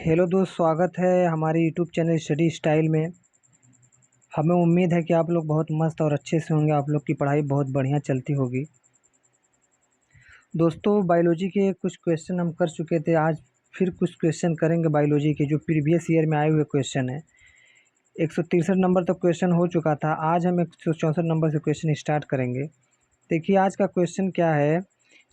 Hello दोस्त, स्वागत है हमारे यूट्यूब चैनल स्टडी स्टाइल में। हमें उम्मीद है कि आप लोग बहुत मस्त और अच्छे से होंगे। आप लोग की पढ़ाई बहुत बढ़िया चलती होगी। दोस्तों, बायोलॉजी के कुछ क्वेश्चन हम कर चुके थे। आज फिर कुछ क्वेश्चन करेंगे बायोलॉजी के, जो प्रीवियस ईयर में आए हुए क्वेश्चन है। 163 नंबर तक क्वेश्चन हो चुका था। आज हम 164 नंबर से क्वेश्चन स्टार्ट करेंगे। देखिए, आज का क्वेश्चन क्या है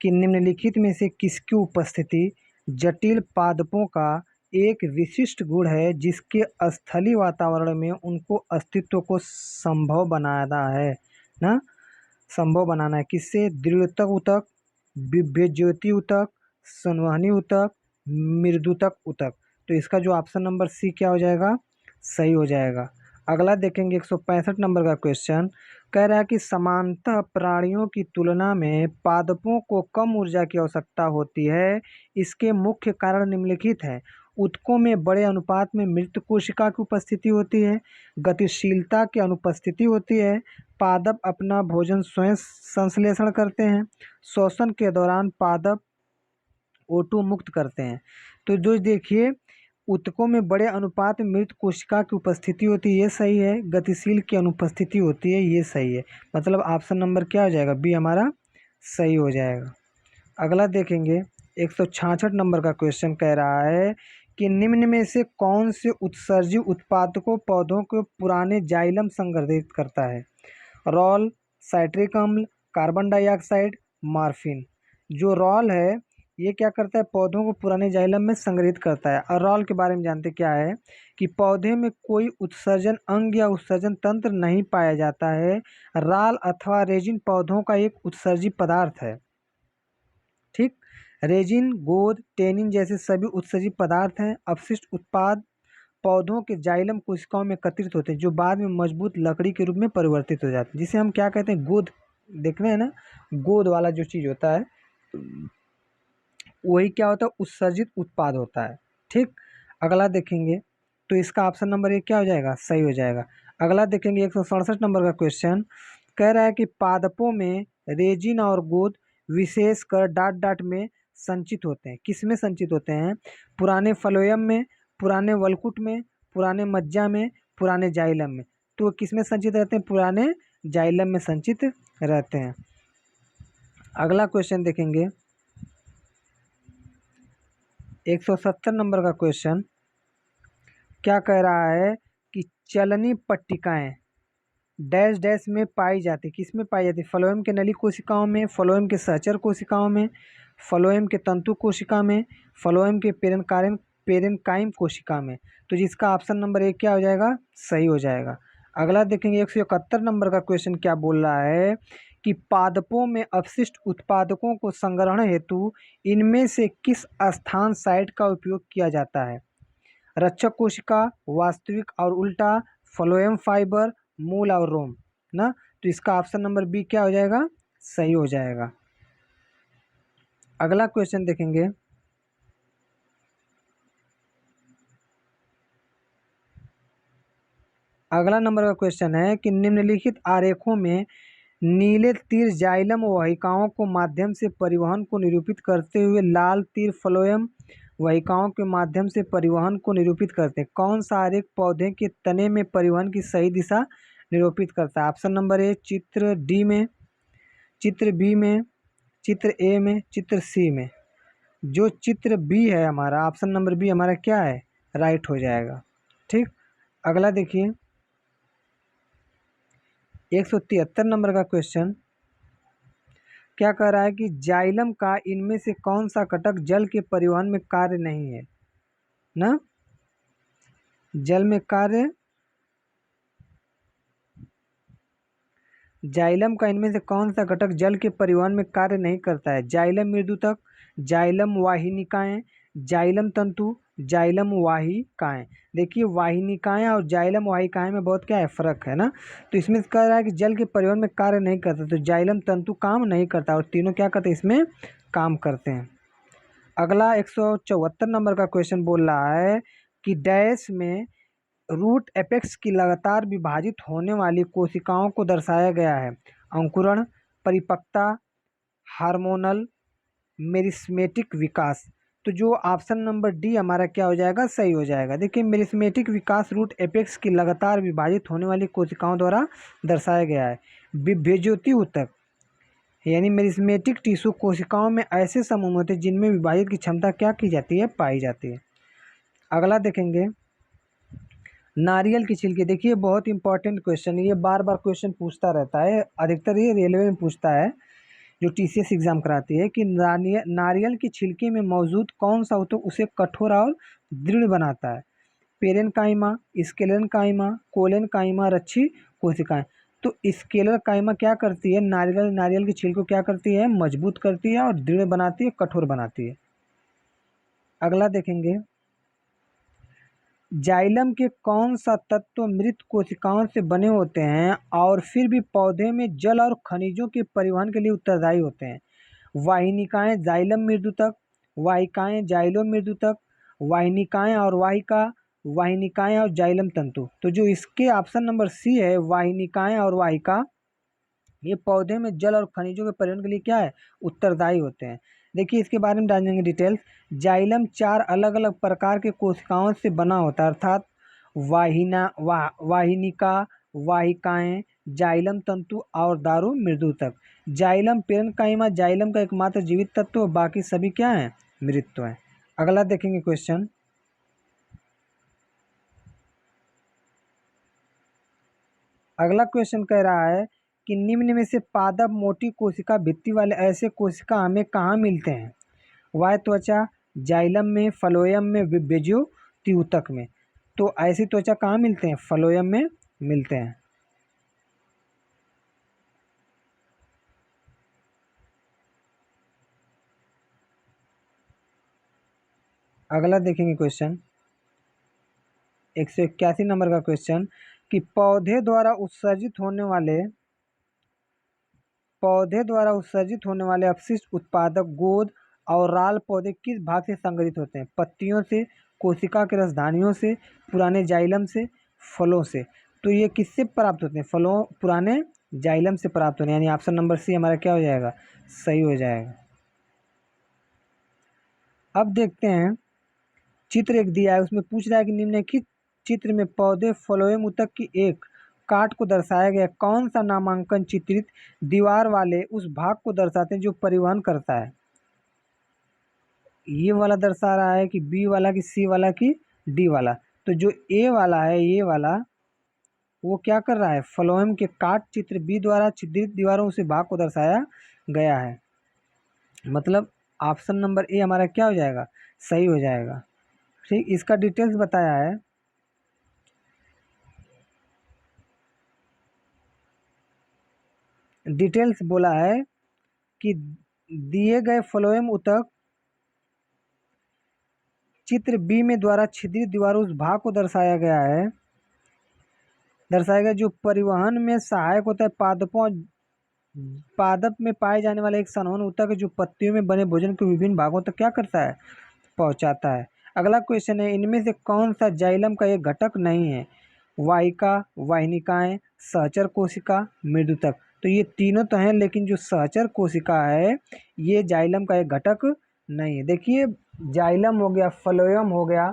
कि निम्नलिखित में से किसकी उपस्थिति जटिल पादपों का एक विशिष्ट गुण है जिसके स्थलीय वातावरण में उनको अस्तित्व को संभव बनाना है ना। संभव बनाना है किससे? दृढ़तक ऊतक, विभेज्योति ऊतक, संवहनी ऊतक, मृदुतक ऊतक। तो इसका जो ऑप्शन नंबर सी क्या हो जाएगा? सही हो जाएगा। अगला देखेंगे 165 नंबर का क्वेश्चन। कह रहा है कि सामान्यतः प्राणियों की तुलना में पादपों को कम ऊर्जा की आवश्यकता होती है। इसके मुख्य कारण निम्नलिखित हैं। ऊतकों में बड़े अनुपात में मृत कोशिका की उपस्थिति होती है। गतिशीलता की अनुपस्थिति होती है। पादप अपना भोजन स्वयं संश्लेषण करते हैं। श्वसन के दौरान पादप O2 मुक्त करते हैं। तो जो देखिए, ऊतकों में बड़े अनुपात में मृत कोशिका की उपस्थिति होती है, ये सही है। गतिशील की अनुपस्थिति होती है, ये सही है। मतलब ऑप्शन नंबर क्या हो जाएगा? बी हमारा सही हो जाएगा। अगला देखेंगे 166 नंबर का क्वेश्चन। कह रहा है कि निम्न में से कौन से उत्सर्जी उत्पादकों पौधों को पुराने जाइलम संग्रहित करता है? रॉल, साइट्रिक अम्ल, कार्बन डाइऑक्साइड, मॉर्फिन। जो रॉल है ये क्या करता है? पौधों को पुराने जाइलम में संग्रहित करता है। और रॉल के बारे में जानते क्या है कि पौधे में कोई उत्सर्जन अंग या उत्सर्जन तंत्र नहीं पाया जाता है। राल अथवा रेजिन पौधों का एक उत्सर्जी पदार्थ है। ठीक, रेजिन, गोंद, टेनिन जैसे सभी उत्सर्जी पदार्थ हैं। अपशिष्ट उत्पाद पौधों के जाइलम कोशिकाओं में एकत्रित होते हैं, जो बाद में मजबूत लकड़ी के रूप में परिवर्तित हो जाते हैं, जिसे हम क्या कहते हैं? गोंद। देख रहे हैं ना, गोंद वाला जो चीज़ होता है वही क्या होता है? उत्सर्जित उत्पाद होता है। ठीक, अगला देखेंगे तो इसका ऑप्शन नंबर 1 क्या हो जाएगा? सही हो जाएगा। अगला देखेंगे 167 नंबर का क्वेश्चन। कह रहा है कि पादपों में रेजिन और गोंद विशेषकर डाट डाट में संचित होते हैं। किस में संचित होते हैं? पुराने फ्लोएम में, पुराने वलकुट में, पुराने मज्जा में, पुराने जाइलम में। तो किस में संचित रहते हैं? पुराने जाइलम में संचित रहते हैं। अगला क्वेश्चन देखेंगे 170 नंबर का क्वेश्चन। क्या कह रहा है कि चलनी पट्टिकाएं डैश डैश में पाई जाती। किस में पाई जाती? फ्लोएम के नली कोशिकाओं में, फ्लोएम के सहचर कोशिकाओं में, फ्लोएम के तंतु कोशिका में, फ्लोएम के पेरेनकाइम कोशिका में। तो जिसका ऑप्शन नंबर 1 क्या हो जाएगा? सही हो जाएगा। अगला देखेंगे 171 नंबर का क्वेश्चन। क्या बोल रहा है कि पादपों में अपशिष्ट उत्पादकों को संग्रहण हेतु इनमें से किस स्थान साइट का उपयोग किया जाता है? रक्षक कोशिका, वास्तविक और उल्टा, फ्लोएम फाइबर, मूल और रोम ना। तो इसका ऑप्शन नंबर बी क्या हो जाएगा? सही हो जाएगा। अगला क्वेश्चन देखेंगे अगला नंबर का क्वेश्चन है कि निम्नलिखित आरेखों में नीले तीर जाइलम वाहिकाओं को माध्यम से परिवहन को निरूपित करते हुए लाल तीर फ्लोएम वाहिकाओं के माध्यम से परिवहन को निरूपित करते हैं। कौन सा आरेख पौधे के तने में परिवहन की सही दिशा निरूपित करता है? ऑप्शन नंबर ए चित्र डी में, चित्र बी में, चित्र ए में, चित्र सी में। जो चित्र बी है हमारा, ऑप्शन नंबर बी हमारा क्या है? राइट हो जाएगा। ठीक, अगला देखिए 173 नंबर का क्वेश्चन। क्या कह रहा है कि जाइलम का इनमें से कौन सा घटक जल के परिवहन में कार्य नहीं है ना? जल में कार्य, जाइलम का इनमें से कौन सा घटक जल के परिवहन में कार्य नहीं करता है? जाइलम मृदुतक, जाइलम वाहिनिकाएं, जाइलम तंतु, जाइलम वाहिकाएं। देखिए, वाहिनिकाएं और जाइलम वाहिकाएं में बहुत क्या है? फर्क है ना। तो इसमें कह रहा है कि जल के परिवहन में कार्य नहीं करता, तो जाइलम तंतु काम नहीं करता और तीनों क्या करते हैं? इसमें काम करते हैं। अगला 174 नंबर का क्वेश्चन बोल रहा है कि डैश में रूट एपेक्स की लगातार विभाजित होने वाली कोशिकाओं को दर्शाया गया है। अंकुरण, परिपक्वता, हार्मोनल, मेरिस्मेटिक विकास। तो जो ऑप्शन नंबर डी हमारा क्या हो जाएगा, सही हो जाएगा। देखिए मेरिस्मेटिक विकास रूट एपेक्स की लगातार विभाजित होने वाली कोशिकाओं द्वारा दर्शाया गया है। विभेज्योति ऊतक यानी मेरिस्मेटिक टिश्यू कोशिकाओं में ऐसे समूह होते हैं जिनमें विभाजित की क्षमता क्या की जाती है, पाई जाती है। अगला देखेंगे नारियल की छिलके। देखिए बहुत इंपॉर्टेंट क्वेश्चन, ये बार बार क्वेश्चन पूछता रहता है, अधिकतर ये रेलवे में पूछता है जो टीसीएस एग्जाम कराती है कि नारियल की छिलके में मौजूद कौन सा ऊतक उसे कठोर और दृढ़ बनाता है। पेरेनकाइमा, स्क्लेरेनकाइमा, कोलेनकाइमा, रच्छी कोशिकाएं। तो स्क्लेरेनकाइमा क्या करती है, नारियल की छिलके को क्या करती है, मजबूत करती है और दृढ़ बनाती है, कठोर बनाती है। अगला देखेंगे जाइलम के कौन सा तत्व मृत कोशिकाओं से बने होते हैं और फिर भी पौधे में जल और खनिजों के परिवहन के लिए उत्तरदायी होते हैं। वाहिनिकाएं जाइलम मृदुतक, वाहिकाएं जाइलो मृदुतक, वाहिनिकाएं और वाहिका, वाहिनिकाएं और जाइलम तंतु। तो जो इसके ऑप्शन नंबर सी है वाहिनिकाएं और वाहिका, ये पौधे में जल और खनिजों के परिवहन के लिए क्या है, उत्तरदायी होते हैं। देखिए इसके बारे में जानेंगे डिटेल्स। जाइलम 4 अलग अलग प्रकार के कोशिकाओं से बना होता है, अर्थात वाहिनिका, वाहिकाएं, जाइलम तंतु और दारू मृदुतक। जाइलम पेरेनकाइमा जाइलम का एकमात्र जीवित तत्व, बाकी सभी क्या हैं, मृत हैं। अगला देखेंगे क्वेश्चन। अगला क्वेश्चन कह रहा है कि निम्न में से पादप मोटी कोशिका भित्ति वाले ऐसे कोशिका हमें कहाँ मिलते हैं। वाय त्वचा, जाइलम में, फ्लोएम में, विभेज्योति में। तो ऐसी त्वचा कहाँ मिलते हैं, फ्लोएम में मिलते हैं। अगला देखेंगे क्वेश्चन 181 नंबर का क्वेश्चन कि पौधे द्वारा उत्सर्जित होने वाले अपशिष्ट उत्पादक गोद और राल पौधे किस भाग से संग्रहित होते हैं। पत्तियों से, कोशिका के रसधानियों से, पुराने जाइलम से, फलों से। तो ये किससे प्राप्त होते हैं, फलों, पुराने जाइलम से प्राप्त होने, यानी ऑप्शन नंबर सी हमारा क्या हो जाएगा, सही हो जाएगा। अब देखते हैं चित्र एक दिया है, उसमें पूछ रहा है कि निम्नलिखित चित्र में पौधे फ्लोएम ऊतक की एक काट को दर्शाया गया, कौन सा नामांकन चित्रित दीवार वाले उस भाग को दर्शाते हैं जो परिवहन करता है। ये वाला दर्शा रहा है कि बी वाला, कि सी वाला, कि डी वाला। तो जो ए वाला है, ये वाला, वो क्या कर रहा है, फ्लोएम के काट चित्र बी द्वारा छिद्रित दीवारों से भाग को दर्शाया गया है। मतलब ऑप्शन नंबर ए हमारा क्या हो जाएगा, सही हो जाएगा। ठीक, इसका डिटेल्स बताया है। डिटेल्स बोला है कि दिए गए फ्लोएम ऊतक चित्र बी में द्वारा छिद्रित दीवारों उस भाग को दर्शाया गया जो परिवहन में सहायक होता है। पादप में पाए जाने वाला एक संवहन ऊतक है जो पत्तियों में बने भोजन के विभिन्न भागों तक क्या करता है, पहुंचाता है। अगला क्वेश्चन है इनमें से कौन सा जाइलम का एक घटक नहीं है। वाहिका, वाहिनिकाएं, सहचर कोशिका, मृदुतक। तो ये तीनों तो हैं, लेकिन जो सहचर कोशिका है ये जाइलम का एक घटक नहीं है। देखिए जाइलम हो गया, फ्लोएम हो गया,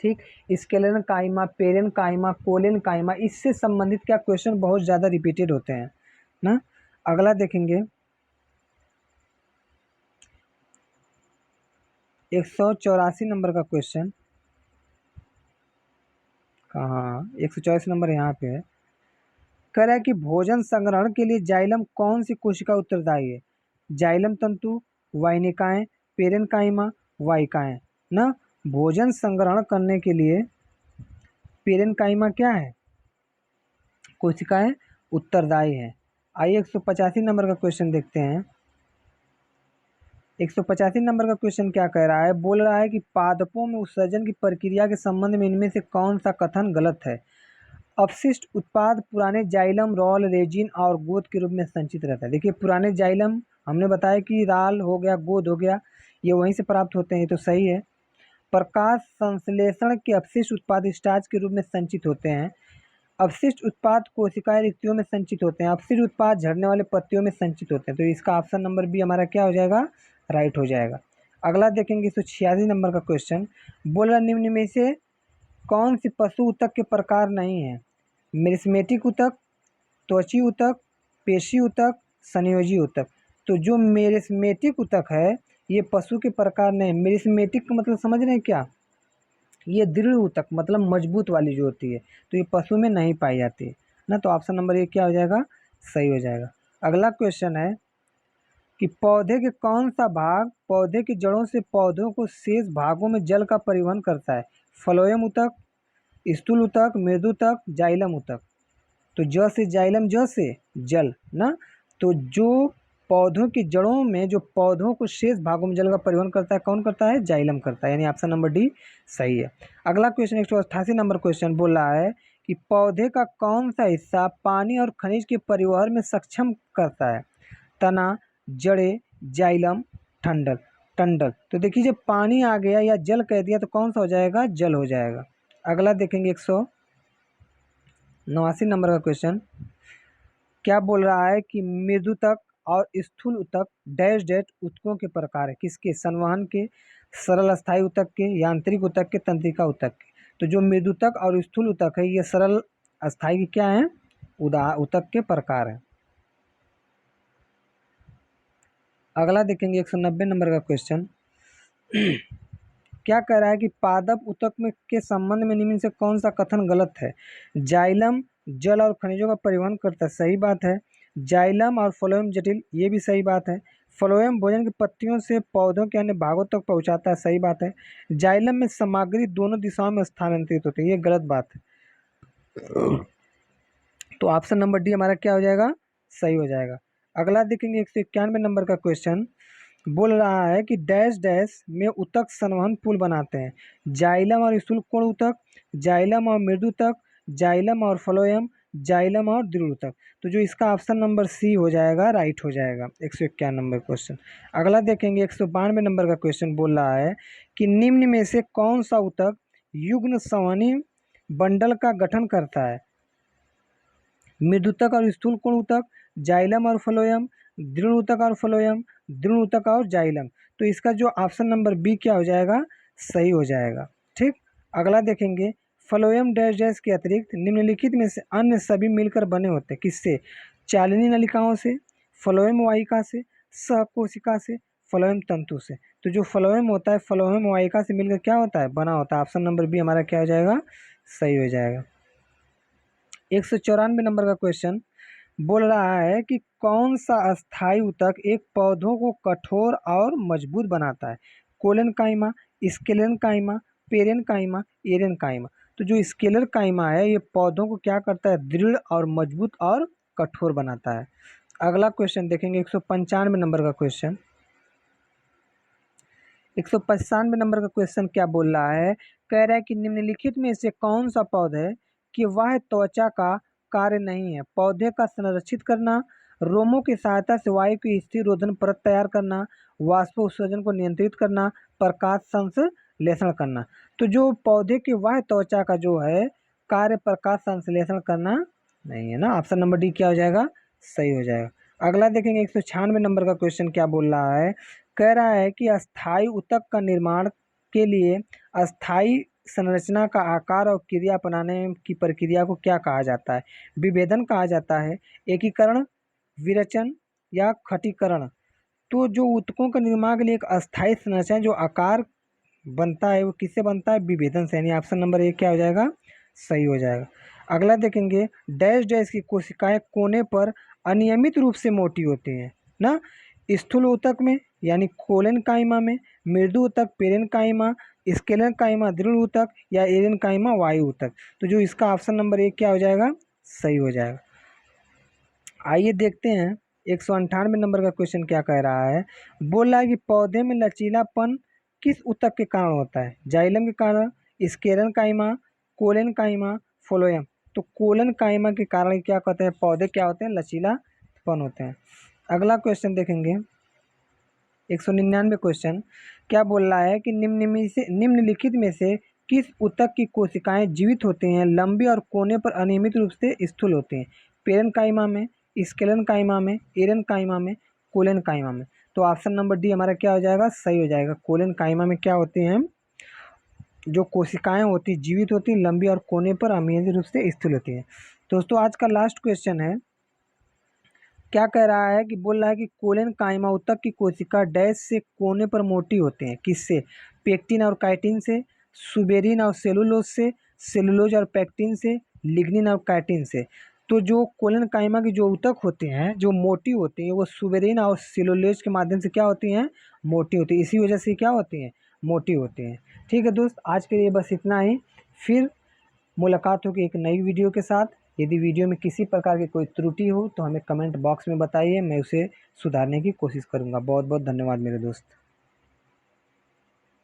ठीक, स्क्लेरेनकाइमा, पेरेनकाइमा, कोलेनकाइमा, इससे संबंधित क्या क्वेश्चन बहुत ज़्यादा रिपीटेड होते हैं ना। अगला देखेंगे 184 नंबर का क्वेश्चन, कहाँ 184 नंबर यहाँ पे है। कह रहा है कि भोजन संग्रहण के लिए जाइलम कौन सी कोशिका उत्तरदायी है। जाइलम तंतु, वाहिनिकाएं, पेरेनकाइमा, वाहिकाएं ना। भोजन संग्रहण करने के लिए पेरेनकाइमा क्या है, कोशिकाएं उत्तरदायी है। आइए 185 नंबर का क्वेश्चन देखते हैं। 185 नंबर का क्वेश्चन क्या कह रहा है, बोल रहा है कि पादपों में उत्सर्जन की प्रक्रिया के संबंध में इनमें से कौन सा कथन गलत है। अपशिष्ट उत्पाद पुराने जाइलम, रॉल, रेजिन और गोद के रूप में संचित रहता है। देखिए पुराने जाइलम हमने बताया कि राल हो गया, गोद हो गया, ये वहीं से प्राप्त होते हैं, तो सही है। प्रकाश संश्लेषण के अपशिष्ट उत्पाद स्टार्च के रूप में संचित होते हैं। अपशिष्ट उत्पाद कोशिकाएं रिक्तियों में संचित होते हैं। अपशिष्ट उत्पाद झड़ने वाले पत्तियों में संचित होते हैं। तो इसका ऑप्शन नंबर बी हमारा क्या हो जाएगा, राइट हो जाएगा। अगला देखेंगे 186 नंबर का क्वेश्चन। बोल रहा निम्न में से कौन सी पशु ऊतक के प्रकार नहीं है? मेरिस्मेटिक ऊतक, त्वची ऊतक, पेशी ऊतक, संयोजी ऊतक। तो जो मेरिस्मेटिक ऊतक है ये पशु के प्रकार नहीं। मेरिस्मेटिक का मतलब समझ रहे हैं क्या? ये दृढ़ ऊतक मतलब मजबूत वाली जो होती है, तो ये पशु में नहीं पाई जाती है ना। तो ऑप्शन नंबर ए क्या हो जाएगा? सही हो जाएगा। अगला क्वेश्चन है कि पौधे के कौन सा भाग पौधे की जड़ों से पौधों को शेष भागों में जल का परिवहन करता है? फ्लोएम ऊतक, स्थूल ऊतक, मृदु ऊतक, जाइलम ऊतक। तो ज से जाइलम, ज से जल ना। तो जो पौधों की जड़ों में जो पौधों को शेष भागों में जल का परिवहन करता है, कौन करता है? जाइलम करता है, यानी ऑप्शन नंबर डी सही है। अगला क्वेश्चन 188 नंबर क्वेश्चन बोल रहा है कि पौधे का कौन सा हिस्सा पानी और खनिज के परिवहन में सक्षम करता है? तना, जड़ें, जाइलम, ठंडल। टंडल। तो देखिए जब पानी आ गया या जल कह दिया तो कौन सा हो जाएगा? जल हो जाएगा। अगला देखेंगे 189 नंबर का क्वेश्चन। क्या बोल रहा है कि मृदुतक और स्थूल ऊतक डैश डैश ऊतकों के प्रकार है? किसके? संवहन के, सरल अस्थायी ऊतक के, यांत्रिक ऊतक के, तंत्रिका ऊतक के। तो जो मृदुतक और स्थूल ऊतक है ये सरल अस्थायी की क्या है? ऊतक के प्रकार है। अगला देखेंगे 190 नंबर का क्वेश्चन। क्या कह रहा है कि पादप ऊतक में के संबंध में निम्न से कौन सा कथन गलत है? जाइलम जल और खनिजों का परिवहन करता है, सही बात है। जाइलम और फ्लोएम जटिल, ये भी सही बात है। फ्लोएम भोजन की पत्तियों से पौधों के अन्य भागों तक पहुंचाता है, सही बात है। जाइलम में सामग्री दोनों दिशाओं में स्थानांतरित होती है, ये गलत बात है। तो ऑप्शन नंबर डी हमारा क्या हो जाएगा? सही हो जाएगा। अगला देखेंगे 191 नंबर का क्वेश्चन। बोल रहा है कि डैश डैश में ऊतक संवहन पुल बनाते हैं। जाइलम और स्थूल कोण ऊतक, जाइलम और मृदु ऊतक, जाइलम और फ्लोएम, जाइलम और दृढ़ ऊतक। तो जो इसका ऑप्शन नंबर सी हो जाएगा, राइट हो जाएगा। 191 नंबर क्वेश्चन। अगला देखेंगे 192 नंबर का क्वेश्चन बोल रहा है कि निम्न में से कौन सा ऊतक युग्म संवहनी बंडल का गठन करता है? मृदुतक और स्थूल कोण ऊतक, जाइलम और फ्लोएम, दृढ़ ऊतक और फ्लोएम, दृढ़ ऊतक और जाइलम। तो इसका जो ऑप्शन नंबर बी क्या हो जाएगा? सही हो जाएगा। ठीक। अगला देखेंगे फ्लोएम डैश डैश के अतिरिक्त निम्नलिखित में से अन्य सभी मिलकर बने होते हैं, किससे? चालिनी नलिकाओं से, फ्लोएम वाहिका से, सहकोशिका से, फ्लोएम तंतु से। तो जो फ्लोएम होता है फ्लोएम वाहिका से मिलकर क्या होता है? बना होता है। ऑप्शन नंबर बी हमारा क्या हो जाएगा? सही हो जाएगा। 194 नंबर का क्वेश्चन बोल रहा है कि कौन सा अस्थायी ऊतक एक पौधों को कठोर और मजबूत बनाता है? Colon काइमा, scalene काइमा, Peren काइमा, एरेन काइमा। तो जो स्केलर काइमा है ये पौधों को क्या करता है? दृढ़ और मजबूत और कठोर बनाता है। अगला क्वेश्चन देखेंगे 195 नंबर का क्वेश्चन। 195 नंबर का क्वेश्चन क्या बोल रहा है? कह रहा है कि निम्नलिखित में से कौन सा पौधा है कि वह त्वचा का कार्य नहीं है? पौधे का संरक्षित करना, रोमों की सहायता से वायु की स्थिर रोधन परत तैयार करना, वाष्प उत्सर्जन को नियंत्रित करना, प्रकाश संश्लेषण करना। तो जो पौधे की वह त्वचा का जो है कार्य प्रकाश संश्लेषण करना नहीं है ना। ऑप्शन नंबर डी क्या हो जाएगा? सही हो जाएगा। अगला देखेंगे 196 नंबर का क्वेश्चन क्या बोल रहा है? कह रहा है कि अस्थायी ऊतक का निर्माण के लिए अस्थायी संरचना का आकार और क्रिया अपनाने की प्रक्रिया को क्या कहा जाता है? विभेदन कहा जाता है, एकीकरण, विरचन या खटीकरण। तो जो ऊतकों का निर्माण के लिए एक अस्थायी संरचना जो आकार बनता है वो किससे बनता है? विभेदन से, यानी ऑप्शन नंबर ए क्या हो जाएगा? सही हो जाएगा। अगला देखेंगे डैश डैश की कोशिकाएं कोने पर अनियमित रूप से मोटी होती हैं ना। स्थूल ऊतक में यानी कोलन काइमा में, मृदु ऊतक पेरेन काइमा, स्केलन काइमा दृढ़ ऊतक या एरेन काइमा वायु ऊतक। तो जो इसका ऑप्शन नंबर एक क्या हो जाएगा? सही हो जाएगा। आइए देखते हैं 198 नंबर का क्वेश्चन क्या कह रहा है। बोल रहा है कि पौधे में लचीलापन किस ऊतक के कारण होता है? जाइलम के कारण, स्केलन काइमा, कोलन काइमा, फ्लोएम। तो कोलन काइमा के कारण क्या कहते हैं? पौधे क्या होते हैं? लचीलापन होते हैं। अगला क्वेश्चन देखेंगे 199 क्वेश्चन क्या बोल रहा है कि निम्नलिखित में से किस ऊतक की कोशिकाएं जीवित होती हैं, लंबी और कोने पर अनियमित रूप से स्थूल होती हैं? पेरेन काइमा में, स्केलन काइमा में, एरेन काइमा में, कोलन काइमा में। तो ऑप्शन नंबर डी हमारा क्या हो जाएगा, सही हो जाएगा। कोलेन काइमा में क्या होती हैं, जो कोशिकाएं होती जीवित होती लंबी और कोने पर अमीरी रूप से स्थिर होती हैं। दोस्तों आज का लास्ट क्वेश्चन है, क्या कह रहा है कि बोल रहा है कि कोलेन काइमा ऊतक की कोशिका डैश से कोने पर मोटी होते हैं, किससे, पेक्टिन और काइटिन से, सुबेरिन और सेलुलोज से, सेलुलोज और पेक्टिन से, लिग्निन और काइटिन से। तो जो कोलेन काइमा की जो ऊतक होते हैं जो मोटी होती हैं वो सुबेरिन और सेलुलोज के माध्यम से क्या होती हैं, मोटी होती है, इसी वजह से क्या होती हैं, मोटी होती हैं। ठीक है दोस्त, आज के लिए बस इतना ही, फिर मुलाकात होगी एक नई वीडियो के साथ। यदि वीडियो में किसी प्रकार की कोई त्रुटि हो तो हमें कमेंट बॉक्स में बताइए, मैं उसे सुधारने की कोशिश करूँगा। बहुत बहुत धन्यवाद मेरे दोस्त।